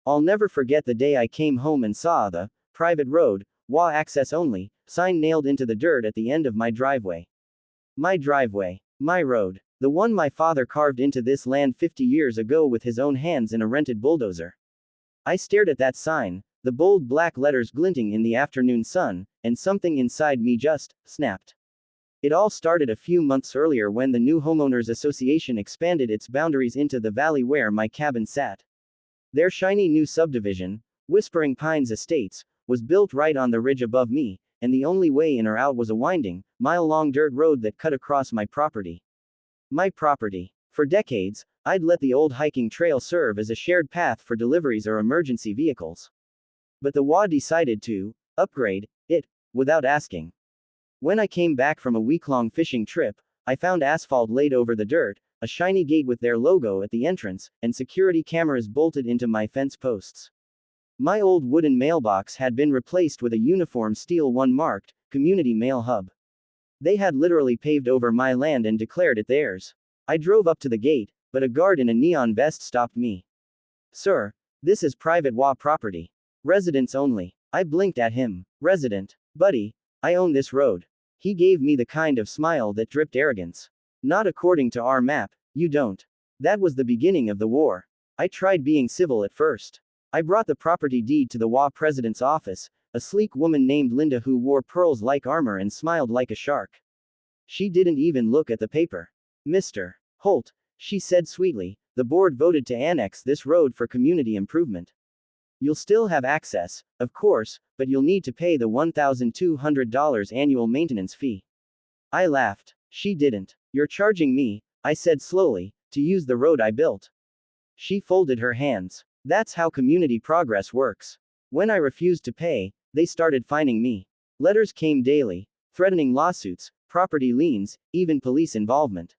I'll never forget the day I came home and saw the private road, HOA access only, sign nailed into the dirt at the end of my driveway. My driveway. My road. The one my father carved into this land 50 years ago with his own hands in a rented bulldozer. I stared at that sign, the bold black letters glinting in the afternoon sun, and something inside me just snapped. It all started a few months earlier when the new Homeowners Association expanded its boundaries into the valley where my cabin sat. Their shiny new subdivision, Whispering Pines Estates, was built right on the ridge above me, and the only way in or out was a winding, mile-long dirt road that cut across my property. My property. For decades, I'd let the old hiking trail serve as a shared path for deliveries or emergency vehicles. But the HOA decided to upgrade it without asking. When I came back from a week-long fishing trip, I found asphalt laid over the dirt, a shiny gate with their logo at the entrance, and security cameras bolted into my fence posts. My old wooden mailbox had been replaced with a uniform steel one marked, Community Mail Hub. They had literally paved over my land and declared it theirs. I drove up to the gate, but a guard in a neon vest stopped me. "Sir, this is private HOA property. Residents only." I blinked at him. "Resident? Buddy, I own this road." He gave me the kind of smile that dripped arrogance. "Not according to our map, you don't." That was the beginning of the war. I tried being civil at first. I brought the property deed to the HOA president's office, a sleek woman named Linda who wore pearls like armor and smiled like a shark. She didn't even look at the paper. "Mr. Holt," she said sweetly, "the board voted to annex this road for community improvement. You'll still have access, of course, but you'll need to pay the $1,200 annual maintenance fee." I laughed. She didn't. "You're charging me," I said slowly, "to use the road I built." She folded her hands. "That's how community progress works. When I refused to pay, they started fining me. Letters came daily, threatening lawsuits, property liens, even police involvement.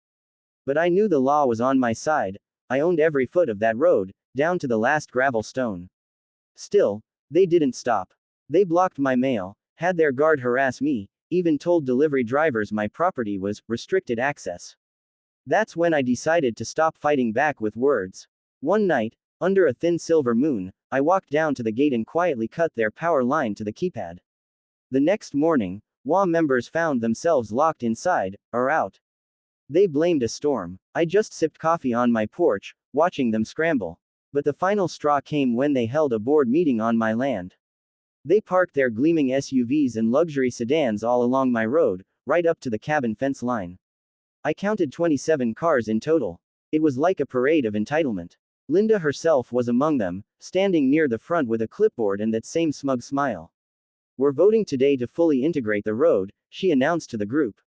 But I knew the law was on my side. I owned every foot of that road, down to the last gravel stone. Still, they didn't stop. They blocked my mail, had their guard harass me, even told delivery drivers my property was restricted access. That's when I decided to stop fighting back with words. One night, under a thin silver moon, I walked down to the gate and quietly cut their power line to the keypad. The next morning, HOA members found themselves locked inside, or out. They blamed a storm. I just sipped coffee on my porch, watching them scramble. But the final straw came when they held a board meeting on my land. They parked their gleaming SUVs and luxury sedans all along my road, right up to the cabin fence line. I counted 27 cars in total. It was like a parade of entitlement. Linda herself was among them, standing near the front with a clipboard and that same smug smile. "We're voting today to fully integrate the road," she announced to the group.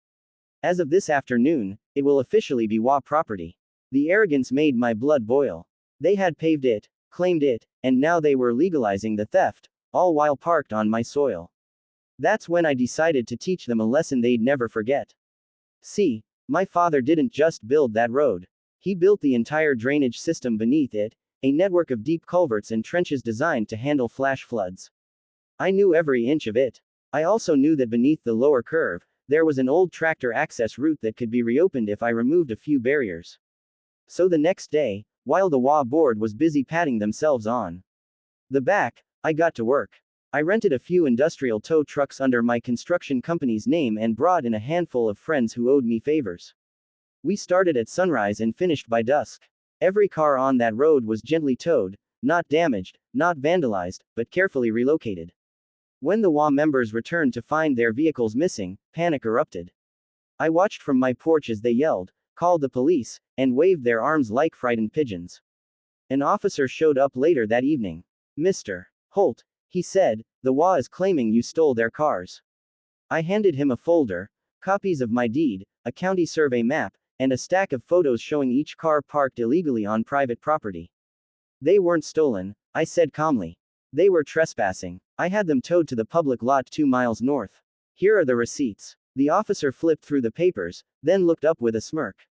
"As of this afternoon, it will officially be HOA property." The arrogance made my blood boil. They had paved it, claimed it, and now they were legalizing the theft, all while parked on my soil. That's when I decided to teach them a lesson they'd never forget. See, my father didn't just build that road. He built the entire drainage system beneath it, a network of deep culverts and trenches designed to handle flash floods. I knew every inch of it. I also knew that beneath the lower curve, there was an old tractor access route that could be reopened if I removed a few barriers. So the next day, while the HOA board was busy patting themselves on the back, I got to work. I rented a few industrial tow trucks under my construction company's name and brought in a handful of friends who owed me favors. We started at sunrise and finished by dusk. Every car on that road was gently towed, not damaged, not vandalized, but carefully relocated. When the HOA members returned to find their vehicles missing, panic erupted. I watched from my porch as they yelled, called the police, and waved their arms like frightened pigeons. An officer showed up later that evening. "Mr. Holt," he said, "the HOA is claiming you stole their cars." I handed him a folder, copies of my deed, a county survey map, and a stack of photos showing each car parked illegally on private property. "They weren't stolen," I said calmly. "They were trespassing. I had them towed to the public lot 2 miles north. Here are the receipts." The officer flipped through the papers, then looked up with a smirk.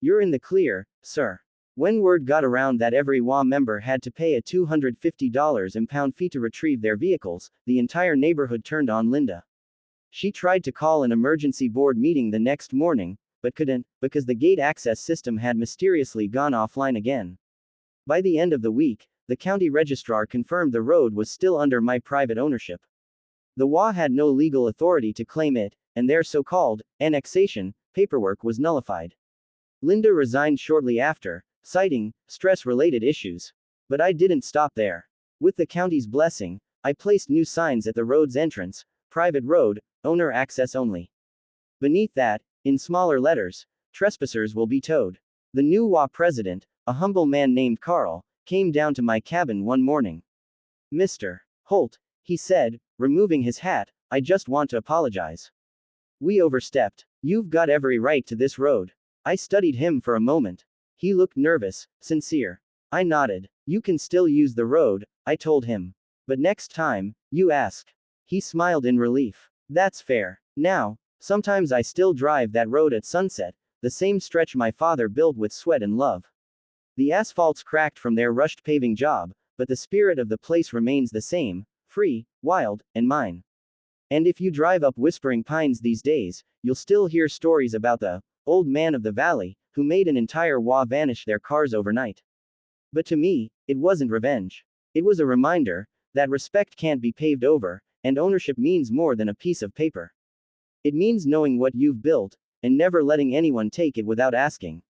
"You're in the clear, sir." When word got around that every HOA member had to pay a $250 impound fee to retrieve their vehicles, the entire neighborhood turned on Linda. She tried to call an emergency board meeting the next morning, but couldn't, because the gate access system had mysteriously gone offline again. By the end of the week, the county registrar confirmed the road was still under my private ownership. The HOA had no legal authority to claim it, and their so-called annexation paperwork was nullified. Linda resigned shortly after, citing stress-related issues. But I didn't stop there. With the county's blessing, I placed new signs at the road's entrance, private road, owner access only. Beneath that, in smaller letters, trespassers will be towed. The new HOA president, a humble man named Carl, came down to my cabin one morning. "Mr. Holt," he said, removing his hat, "I just want to apologize. We overstepped. You've got every right to this road." I studied him for a moment. He looked nervous, sincere. I nodded. "You can still use the road," I told him. "But next time you ask." He smiled in relief. "That's fair. Now, sometimes I still drive that road at sunset, the same stretch my father built with sweat and love. The asphalt's cracked from their rushed paving job, but the spirit of the place remains the same, free, wild, and mine. And if you drive up Whispering Pines these days, you'll still hear stories about the old man of the valley, who made an entire HOA vanish their cars overnight. But to me, it wasn't revenge. It was a reminder that respect can't be paved over, and ownership means more than a piece of paper. It means knowing what you've built, and never letting anyone take it without asking."